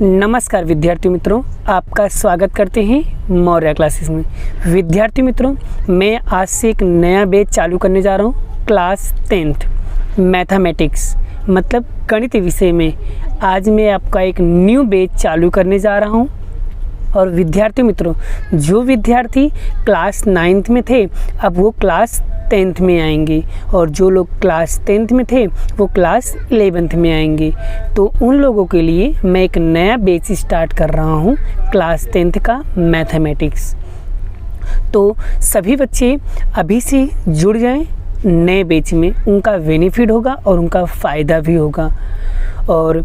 नमस्कार विद्यार्थी मित्रों, आपका स्वागत करते हैं मौर्य क्लासेस में। विद्यार्थी मित्रों, मैं आज से एक नया बैच चालू करने जा रहा हूँ। क्लास 10th मैथमेटिक्स मतलब गणित विषय में आज मैं आपका एक न्यू बैच चालू करने जा रहा हूँ। और विद्यार्थी मित्रों, जो विद्यार्थी क्लास 9th में थे अब वो क्लास 10th में आएंगे, और जो लोग क्लास 10th में थे वो क्लास 11th में आएंगे। तो उन लोगों के लिए मैं एक नया बैच स्टार्ट कर रहा हूँ, क्लास 10th का मैथमेटिक्स। तो सभी बच्चे अभी से जुड़ जाएं नए बैच में, उनका बेनिफिट होगा और उनका फ़ायदा भी होगा। और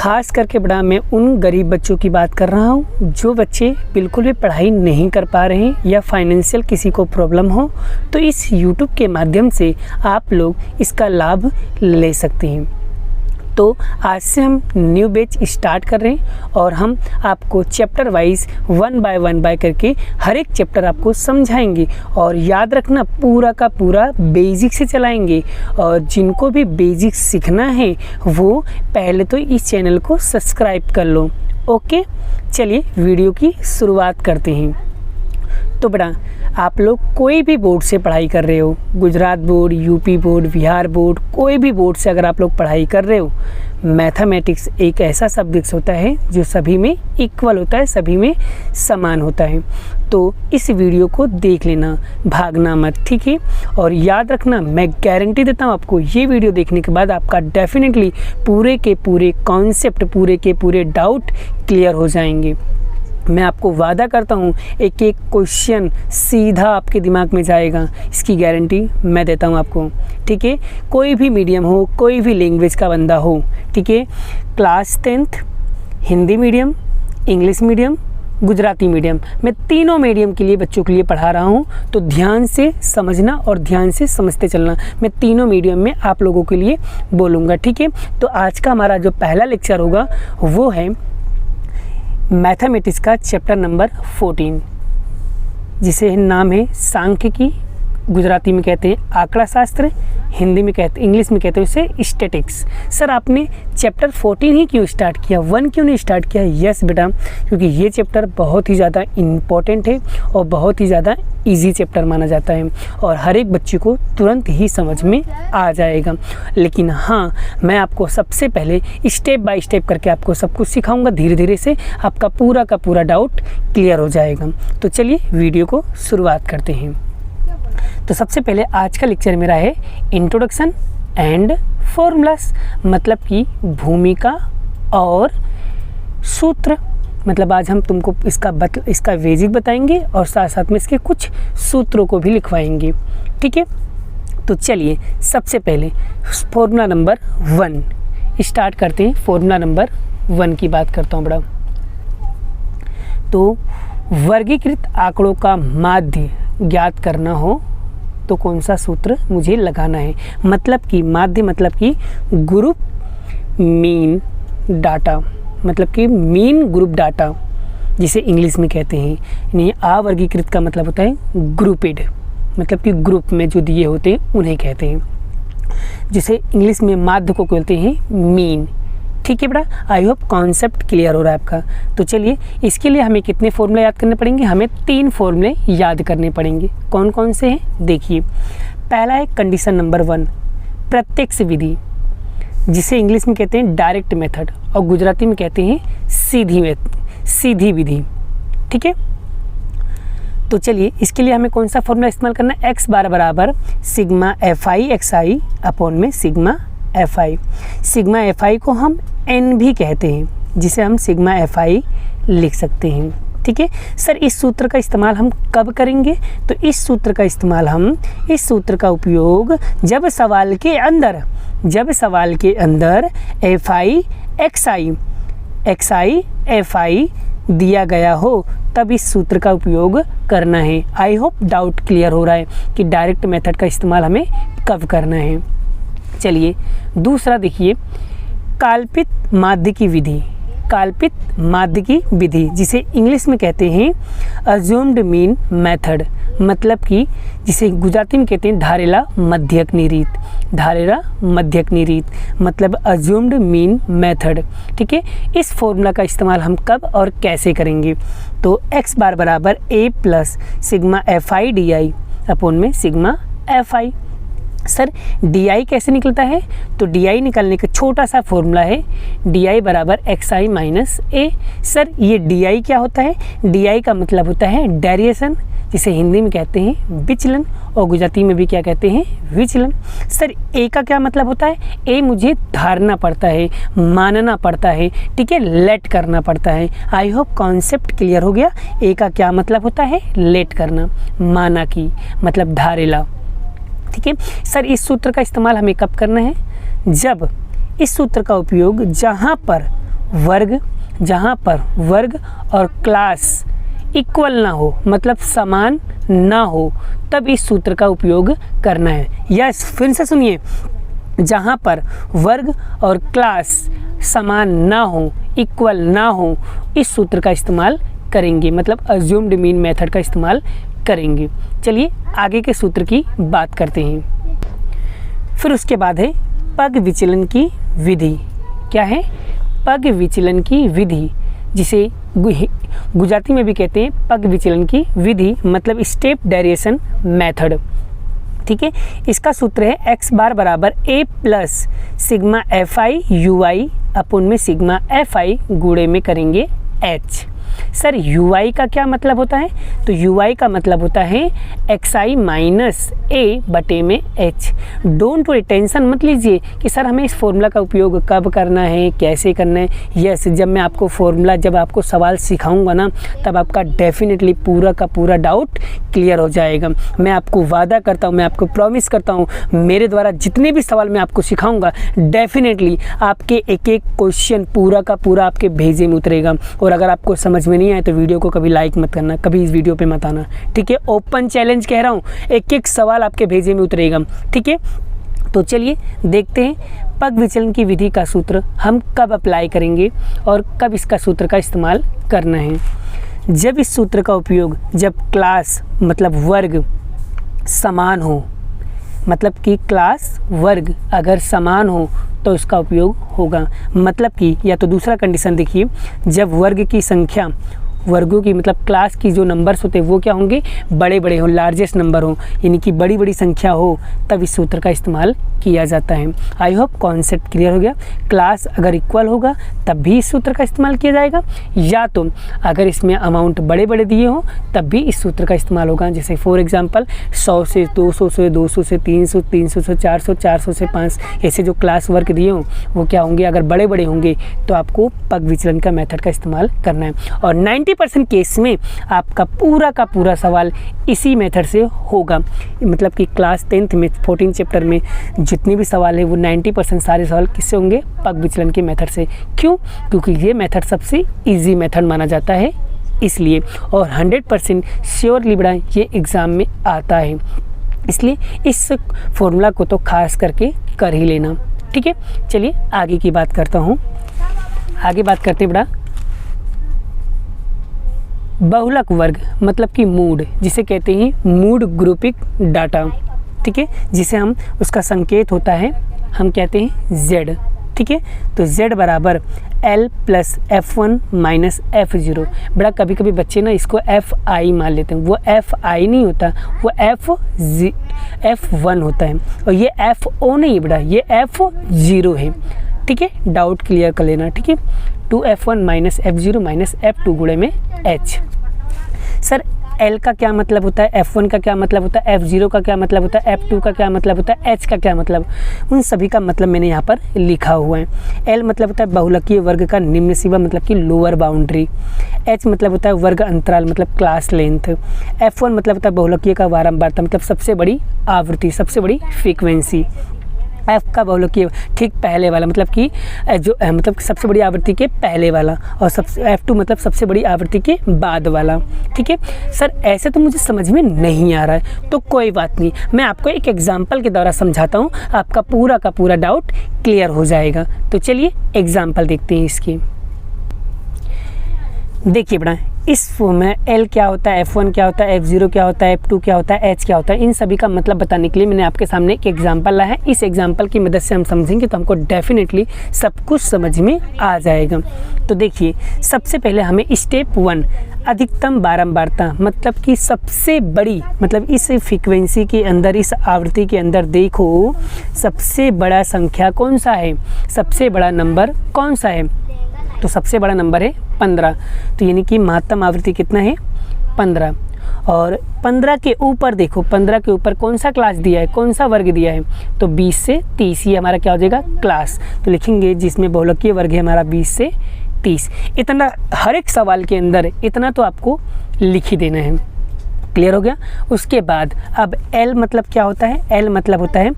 ख़ास करके बड़ा मैं उन गरीब बच्चों की बात कर रहा हूँ जो बच्चे बिल्कुल भी पढ़ाई नहीं कर पा रहे हैं या फाइनेंशियल किसी को प्रॉब्लम हो, तो इस YouTube के माध्यम से आप लोग इसका लाभ ले सकते हैं। तो आज से हम न्यू बैच स्टार्ट कर रहे हैं और हम आपको चैप्टर वाइज 1 बाय 1 करके हर एक चैप्टर आपको समझाएंगे। और याद रखना, पूरा का पूरा बेसिक से चलाएंगे। और जिनको भी बेसिक सीखना है वो पहले तो इस चैनल को सब्सक्राइब कर लो। ओके, चलिए वीडियो की शुरुआत करते हैं। तो बेटा, आप लोग कोई भी बोर्ड से पढ़ाई कर रहे हो, Gujarat board, UP board, Bihar board, कोई भी बोर्ड से अगर आप लोग पढ़ाई कर रहे हो, मैथमेटिक्स एक ऐसा सब्जेक्ट होता है जो सभी में इक्वल होता है, सभी में समान होता है। तो इस वीडियो को देख लेना, भागना मत, ठीक है। और याद रखना, मैं गारंटी देता हूँ आपको, ये वीडियो देखने के बाद आपका डेफिनेटली पूरे के पूरे कॉन्सेप्ट, पूरे के पूरे डाउट क्लियर हो जाएंगे। मैं आपको वादा करता हूँ एक एक क्वेश्चन सीधा आपके दिमाग में जाएगा, इसकी गारंटी मैं देता हूँ आपको, ठीक है। कोई भी मीडियम हो, कोई भी लैंग्वेज का बंदा हो, ठीक है। Class 10th Hindi medium, English medium, Gujarati medium, मैं तीनों मीडियम के लिए बच्चों के लिए पढ़ा रहा हूँ। तो ध्यान से समझना और ध्यान से समझते चलना। मैं तीनों मीडियम में आप लोगों के लिए बोलूँगा, ठीक है। तो आज का हमारा जो पहला लेक्चर होगा वो है मैथमेटिक्स का चैप्टर नंबर 14, जिसे नाम है सांख्यिकी। गुजराती में कहते हैं आंकड़ा शास्त्र, हिंदी में कहते, इंग्लिश में कहते हैं उसे स्टैटिक्स। सर आपने चैप्टर 14 ही क्यों स्टार्ट किया, 1 क्यों नहीं स्टार्ट किया? यस बेटा, क्योंकि ये चैप्टर बहुत ही ज़्यादा इम्पॉर्टेंट है और बहुत ही ज़्यादा इजी चैप्टर माना जाता है और हर एक बच्चे को तुरंत ही समझ में आ जाएगा। लेकिन हाँ, मैं आपको सबसे पहले स्टेप बाय स्टेप करके आपको सब कुछ सिखाऊंगा। धीरे धीरे से आपका पूरा का पूरा डाउट क्लियर हो जाएगा। तो चलिए वीडियो को शुरुआत करते हैं। तो सबसे पहले आज का लेक्चर मेरा है इंट्रोडक्शन एंड फॉर्मूलास, मतलब कि भूमिका और सूत्र। मतलब आज हम तुमको इसका बेसिक बताएंगे और साथ साथ में इसके कुछ सूत्रों को भी लिखवाएंगे, ठीक है। तो चलिए सबसे पहले फॉर्मूला नंबर 1 स्टार्ट करते हैं। फॉर्मूला नंबर 1 की बात करता हूँ बड़ा। तो वर्गीकृत आंकड़ों का माध्य ज्ञात करना हो तो कौन सा सूत्र मुझे लगाना है? मतलब कि माध्य मतलब कि ग्रुप मीन डाटा, मतलब कि मीन ग्रुप डाटा जिसे इंग्लिश में कहते हैं। यानी अवर्गीकृत का मतलब होता है ग्रुपेड, मतलब कि ग्रुप में जो दिए होते हैं उन्हें कहते हैं, जिसे इंग्लिश में माध्य को कहते हैं मीन, ठीक है बेटा। आई होप कॉन्सेप्ट क्लियर हो रहा है आपका। तो चलिए, इसके लिए हमें कितने फॉर्मूले याद करने पड़ेंगे? हमें 3 फॉर्मूले याद करने पड़ेंगे। कौन कौन से हैं देखिए। पहला है कंडीशन नंबर 1, प्रत्यक्ष विधि, जिसे इंग्लिश में कहते हैं डायरेक्ट मेथड और गुजराती में कहते हैं सीधी विधि, ठीक है। तो चलिए, इसके लिए हमें कौन सा फॉर्मूला इस्तेमाल करना है? x बार बराबर सिग्मा fi xi अपॉन में सिग्मा fi। सिग्मा fi को हम n भी कहते हैं, जिसे हम सिग्मा fi लिख सकते हैं, ठीक है। सर इस सूत्र का इस्तेमाल हम कब करेंगे? तो इस सूत्र का इस्तेमाल हम, इस सूत्र का उपयोग जब सवाल के अंदर fi xi दिया गया हो तब इस सूत्र का उपयोग करना है। आई होप डाउट क्लियर हो रहा है कि डायरेक्ट मेथड का इस्तेमाल हमें कब करना है। चलिए दूसरा देखिए, काल्पित माध्य की विधि। कल्पित माध्य की विधि, जिसे इंग्लिश में कहते हैं अज्यूम्ड मीन मेथड, मतलब कि जिसे गुजराती में कहते हैं धारेला मध्यकनी रीत। धारेला मध्यकनी रीत मतलब अज्यूम्ड मीन मेथड। ठीक है, इस फॉर्मूला का इस्तेमाल हम कब और कैसे करेंगे? तो x बार बराबर a plus sigma F I D I upon में sigma F I. Sir D कैसे निकलता है? तो डी निकालने का छोटा सा फॉर्मूला है डी बराबर एक्स आई माइनस ए। सर ये डी क्या होता है? डी का मतलब होता है डेरिएशन, जिसे हिंदी में कहते हैं विचलन और गुजराती में भी क्या कहते हैं? विचलन। सर ए का क्या मतलब होता है? ए मुझे धारना पड़ता है, मानना पड़ता है, ठीक है, लेट करना पड़ता है। आई होप कॉन्सेप्ट क्लियर हो गया। ए का क्या मतलब होता है? लेट करना, माना की मतलब धारेला। ठीक है सर, इस सूत्र का इस्तेमाल हमें कब करना है? जब इस सूत्र का उपयोग जहाँ पर वर्ग और क्लास इक्वल ना हो, मतलब समान ना हो, तब इस सूत्र का उपयोग करना है। यस, फिर से सुनिए, जहाँ पर वर्ग और क्लास समान ना हो, इक्वल ना हो, इस सूत्र का इस्तेमाल करेंगे, मतलब अज्यूम्ड मीन मेथड का इस्तेमाल करेंगे। चलिए आगे के सूत्र की बात करते हैं। फिर उसके बाद है पग विचलन की विधि। क्या है? पग विचलन की विधि, जिसे गुजराती में भी कहते हैं पग विचलन की विधि, मतलब स्टेप डेरिएशन मेथड। ठीक है, इसका सूत्र है x बार बराबर a plus sigma F I you I upon में सिग्मा एफ आई गुणे में करेंगे h। सर यू आई का क्या मतलब होता है? तो यू आई का मतलब होता है एक्स आई माइनस ए बटे में एच। डोंट वरी, टेंशन मत लीजिए कि सर हमें इस फॉर्मूला का उपयोग कब करना है, कैसे करना है। यस, जब मैं आपको फॉर्मूला, जब आपको सवाल सिखाऊंगा ना, तब आपका डेफिनेटली पूरा का पूरा डाउट क्लियर हो जाएगा। मैं आपको वादा करता हूँ, मैं आपको प्रॉमिस करता हूँ, मेरे द्वारा जितने भी सवाल मैं आपको सिखाऊंगा, डेफिनेटली आपके एक एक क्वेश्चन पूरा का पूरा आपके भेजे में उतरेगा। और अगर आपको समझ में नहीं आए तो वीडियो को कभी लाइक मत करना, कभी इस वीडियो पे मत आना। ठीक है, ओपन चैलेंज कह रहा हूँ, एक एक सवाल आपके भेजे में उतरेगा। ठीक है, तो चलिए देखते हैं पग विचलन की विधि का सूत्र हम कब अप्लाई करेंगे और कब इसका सूत्र का इस्तेमाल करना है। जब इस सूत्र का उपयोग, जब क्लास मतलब वर्ग समान हो, मतलब कि क्लास वर्ग अगर समान हो तो इसका उपयोग होगा। मतलब कि, या तो दूसरा कंडीशन देखिए, जब वर्ग की संख्या, वर्गों की मतलब क्लास की जो नंबर्स होते हैं वो क्या होंगे? बड़े बड़े हों, लार्जेस्ट नंबर हो, यानी कि बड़ी बड़ी संख्या हो, तब इस सूत्र का इस्तेमाल किया जाता है। आई होप कॉन्सेप्ट क्लियर हो गया। क्लास अगर इक्वल होगा तब भी इस सूत्र का इस्तेमाल किया जाएगा, या तो अगर इसमें अमाउंट बड़े बड़े दिए हों तब भी इस सूत्र का इस्तेमाल होगा। जैसे फॉर एग्जांपल 100 से 200 से 200 से 300, 300 से 400, 400 से 500, ऐसे जो क्लास वर्ग दिए हों वो क्या होंगे? अगर बड़े बड़े होंगे तो आपको पग विचलन का मेथड का इस्तेमाल करना है। और 90% केस में आपका पूरा का पूरा सवाल इसी मेथड से होगा। मतलब कि क्लास 10th में 14 चैप्टर में जितने भी सवाल है वो 90% सारे सवाल किससे होंगे? पग विचलन के मेथड से। क्यों? क्योंकि ये मेथड सबसे इजी मेथड माना जाता है इसलिए, और 100% श्योरली बड़ा ये एग्ज़ाम में आता है, इसलिए इस फॉर्मूला को तो खास करके कर ही लेना। ठीक है, चलिए आगे की बात करता हूँ। आगे बात करते बड़ा बहुलक वर्ग, मतलब कि मूड, जिसे कहते हैं मूड ग्रुपिक डाटा। ठीक है, जिसे हम, उसका संकेत होता है, हम कहते हैं Z। ठीक है, तो Z बराबर L plus F1 minus F0। बड़ा कभी कभी बच्चे ना इसको FI मान लेते हैं, वो FI नहीं होता, वो F1 होता है, और ये FO नहीं है बड़ा, ये F0 है। ठीक है, डाउट क्लियर कर लेना। ठीक है, 2F1 minus F0 minus F2 गुणे में H। सर L का क्या मतलब होता है? F1 का क्या मतलब होता है? F0 का क्या मतलब होता है? F2 का क्या मतलब होता है? H का क्या मतलब? उन सभी का मतलब मैंने यहाँ पर लिखा हुआ है। L मतलब होता है बहुलकीय वर्ग का निम्न सीमा, मतलब कि लोअर बाउंड्री। H मतलब होता है वर्ग अंतराल, मतलब क्लास लेंथ। F1 मतलब होता है बहुलकीय का बारंबारता, मतलब सबसे बड़ी आवृत्ति, सबसे बड़ी फ्रीक्वेंसी। F का बहुलकीय ठीक पहले वाला, मतलब कि जो मतलब सबसे बड़ी आवृत्ति के पहले वाला, और F2 मतलब सबसे बड़ी आवृत्ति के बाद वाला। ठीक है सर, ऐसे तो मुझे समझ में नहीं आ रहा है, तो कोई बात नहीं, मैं आपको एक एग्जाम्पल के द्वारा समझाता हूँ, आपका पूरा का पूरा डाउट क्लियर हो जाएगा। तो चलिए एग्जाम्पल देखते हैं इसकी। देखिए बेटा, इस फॉर्म में L क्या होता है, F1 क्या होता है, F0 क्या होता है, F2 क्या होता है, H क्या होता है, इन सभी का मतलब बताने के लिए मैंने आपके सामने एक एग्जांपल लाया है। इस एग्जांपल की मदद से हम समझेंगे तो हमको डेफिनेटली सब कुछ समझ में आ जाएगा। तो देखिए, सबसे पहले हमें स्टेप 1 अधिकतम बारंबारता, मतलब कि सबसे बड़ी, मतलब इस फ्रीक्वेंसी के अंदर, इस आवृत्ति के अंदर देखो सबसे बड़ा संख्या कौन सा है, सबसे बड़ा नंबर कौन सा है। तो सबसे बड़ा नंबर है 15। तो यानी कि महत्तम आवृत्ति कितना है, 15। और 15 के ऊपर देखो, 15 के ऊपर कौन सा क्लास दिया है, कौन सा वर्ग दिया है, तो 20 से 30, ये हमारा क्या हो जाएगा, क्लास। तो लिखेंगे जिसमें बहुलकीय वर्ग है हमारा 20 से 30। इतना हर एक सवाल के अंदर इतना तो आपको लिख ही देना है। क्लियर हो गया। उसके बाद अब L मतलब क्या होता है, L मतलब होता है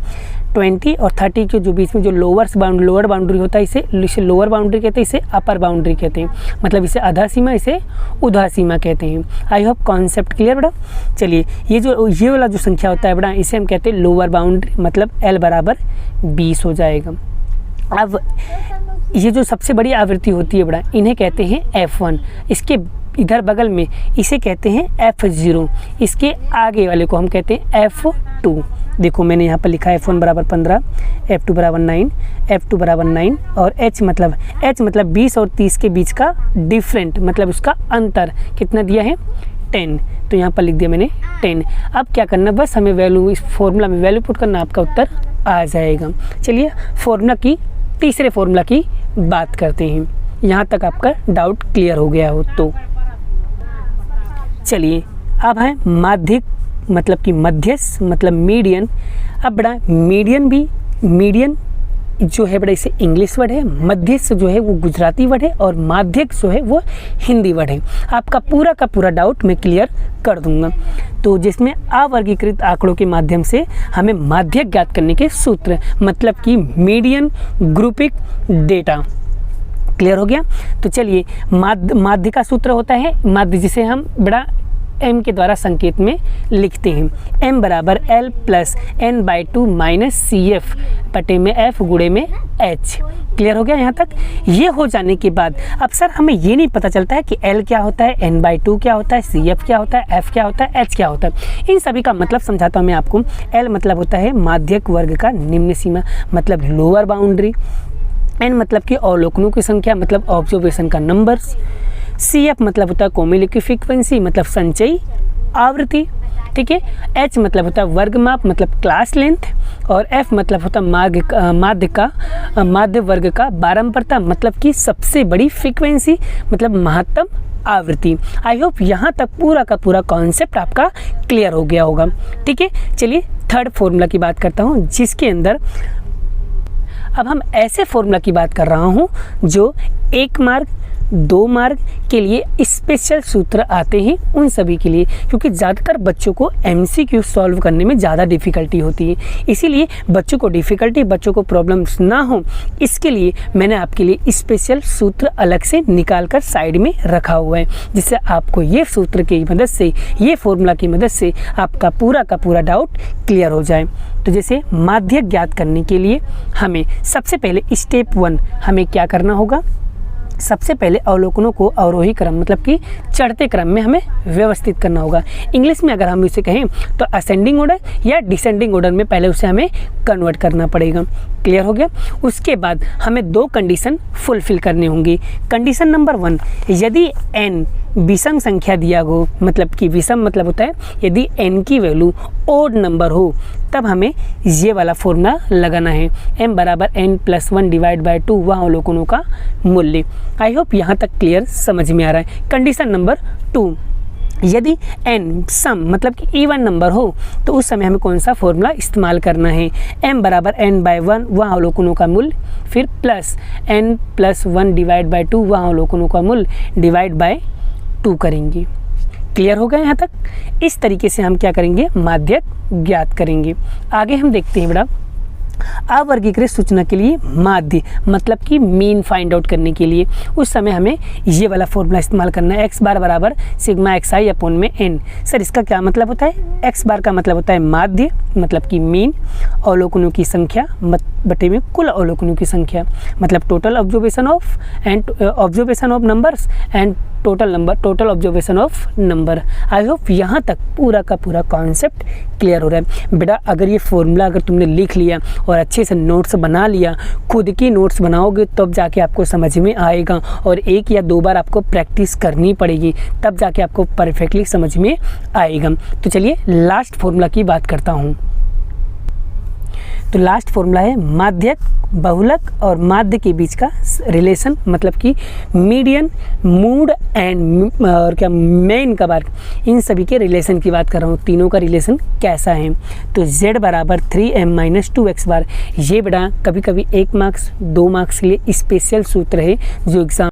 20 और 30 के जो बीच में जो लोअर बाउंड्री होता है, इसे लोअर बाउंड्री कहते हैं, इसे अपर बाउंड्री कहते हैं। मतलब इसे आधा सीमा, इसे उधा सीमा कहते हैं। आई होप कॉन्सेप्ट क्लियर बेटा। चलिए, ये वाला जो संख्या होता है बेटा, इसे हम कहते हैं लोअर बाउंड्री, मतलब L बराबर 20 हो जाएगा। अब ये जो सबसे बड़ी आवृत्ति होती है बेटा, इन्हें कहते हैं F1। इसके इधर बगल में इसे कहते हैं F0। इसके आगे वाले को हम कहते हैं F2। देखो मैंने यहाँ पर लिखा है F1 बराबर 15, F2 बराबर 9, F2 बराबर 9 और H मतलब 20 और 30 के बीच का डिफरेंट, मतलब उसका अंतर कितना दिया है, 10। तो यहाँ पर लिख दिया मैंने 10। अब क्या करना, बस हमें वैल्यू, इस फॉर्मूला में वैल्यू पुट करना, आपका उत्तर आ जाएगा। चलिए तीसरे फॉर्मूला की बात करते हैं, यहाँ तक आपका डाउट क्लियर हो गया हो तो। चलिए, अब है माध्यिक, मतलब कि मध्यस्थ, मतलब मीडियन। अब बड़ा मीडियन जो है बड़ा, इसे इंग्लिश वर्ड है, मध्यस्थ जो है वो गुजराती वर्ड है और माध्यक जो है वो हिंदी वर्ड है। आपका पूरा का पूरा डाउट मैं क्लियर कर दूंगा। तो जिसमें अवर्गीकृत आंकड़ों के माध्यम से हमें माध्यक ज्ञात करने के सूत्र, मतलब कि मीडियन ग्रुपिक डेटा। क्लियर हो गया। तो चलिए, माध्य का सूत्र होता है माध्य, जिसे हम बड़ा m के द्वारा संकेत में लिखते हैं। m बराबर l plus n/2 minus CF बटे में f गुणे में h। क्लियर हो गया यहाँ तक। ये हो जाने के बाद अब सर हमें ये नहीं पता चलता है कि l क्या होता है, n/2 क्या होता है, CF क्या होता है, f क्या होता है, h क्या होता है। इन सभी का मतलब समझाता हूँ मैं आपको। l मतलब होता है माध्यक वर्ग का निम्न सीमा, मतलब लोअर बाउंड्री। n मतलब कि अवलोकनों की संख्या, मतलब ऑब्जर्वेशन का नंबर्स। CF मतलब होता है क्युमुलेटिव फ्रीक्वेंसी, मतलब संचयी आवृत्ति। ठीक है। H मतलब होता है वर्ग माप, मतलब क्लास लेंथ। और F मतलब होता है माध्य वर्ग का बारंबारता, मतलब कि सबसे बड़ी फ्रीक्वेंसी, मतलब महत्तम आवृत्ति। आई होप यहाँ तक पूरा का पूरा कॉन्सेप्ट आपका क्लियर हो गया होगा। ठीक है। चलिए, थर्ड फॉर्मूला की बात करता हूँ, जिसके अंदर अब हम ऐसे फॉर्मूला की बात कर रहा हूँ जो 1 मार्क 2 मार्क के लिए स्पेशल सूत्र आते हैं उन सभी के लिए, क्योंकि ज़्यादातर बच्चों को MCQ सॉल्व करने में ज़्यादा डिफ़िकल्टी होती है। इसीलिए बच्चों को प्रॉब्लम्स ना हो, इसके लिए मैंने आपके लिए स्पेशल सूत्र अलग से निकाल कर साइड में रखा हुआ है, जिससे आपको ये सूत्र की मदद से, ये फॉर्मूला की मदद से आपका पूरा का पूरा डाउट क्लियर हो जाए। तो जैसे माध्यक ज्ञात करने के लिए हमें सबसे पहले स्टेप 1 हमें क्या करना होगा, सबसे पहले अवलोकनों को अवरोही क्रम, मतलब कि चढ़ते क्रम में हमें व्यवस्थित करना होगा। इंग्लिश में अगर हम इसे कहें तो असेंडिंग ऑर्डर या डिसेंडिंग ऑर्डर में पहले उसे हमें कन्वर्ट करना पड़ेगा। क्लियर हो गया। उसके बाद हमें 2 कंडीशन फुलफिल करनी होंगी। कंडीशन नंबर 1, यदि n विषम संख्या दिया हो, मतलब कि विषम मतलब होता है यदि n की वैल्यू ओड नंबर हो, तब हमें ये वाला फॉर्मूला लगाना है, m बराबर n+1 डिवाइड बाय 2 वह अवलोकनों का मूल्य। आई होप यहाँ तक क्लियर समझ में आ रहा है। कंडीशन नंबर 2, यदि n सम मतलब कि इवन नंबर हो तो उस समय हमें कौन सा फॉर्मूला इस्तेमाल करना है, m बराबर n/1 वह अवलोकनों का मूल्य, फिर प्लस n+1 डिवाइड बाय 2 वह अवलोकनों का मूल्य डिवाइड बाय 2 करेंगे। क्लियर हो गया यहाँ तक। इस तरीके से हम क्या करेंगे, माध्यक ज्ञात करेंगे। आगे हम देखते हैं बेटा, अवर्गीकृत सूचना के लिए माध्य मतलब कि मीन फाइंड आउट करने के लिए उस समय हमें ये वाला फॉर्मूला इस्तेमाल करना है, x बार बराबर सिग्मा xi अपॉन में n। सर इसका क्या मतलब होता है, x बार का मतलब होता है माध्य मतलब कि मीन, अवलोकनों की संख्या बटे में कुल अवलोकनों की संख्या, मतलब total observation of numbers and total observation of number. I hope यहाँ तक पूरा का पूरा कॉन्सेप्ट क्लियर हो रहा है। बेटा अगर ये फॉर्मूला अगर तुमने लिख लिया और अच्छे से नोट्स बना लिया, खुद की नोट्स बनाओगे तब जाके आपको समझ में आएगा, और 1 या 2 बार आपको प्रैक्टिस करनी पड़ेगी, तब जाके आपको परफेक्टली समझ में आएगा। तो चलिए लास्ट फॉर्मूला की बात करता हूँ। तो लास्ट फॉर्मूला है माध्यक, बहुलक और माध्य के बीच का रिलेशन, मतलब कि मीडियन, मूड एंड और क्या मेन का बार, इन सभी के रिलेशन की बात कर रहा हूँ। तीनों का रिलेशन कैसा है? तो z बराबर 3m - 2x बार। ये बेटा कभी कभी 1 मार्क्स 2 मार्क्स के लिए स्पेशल सूत्र है जो एग्जाम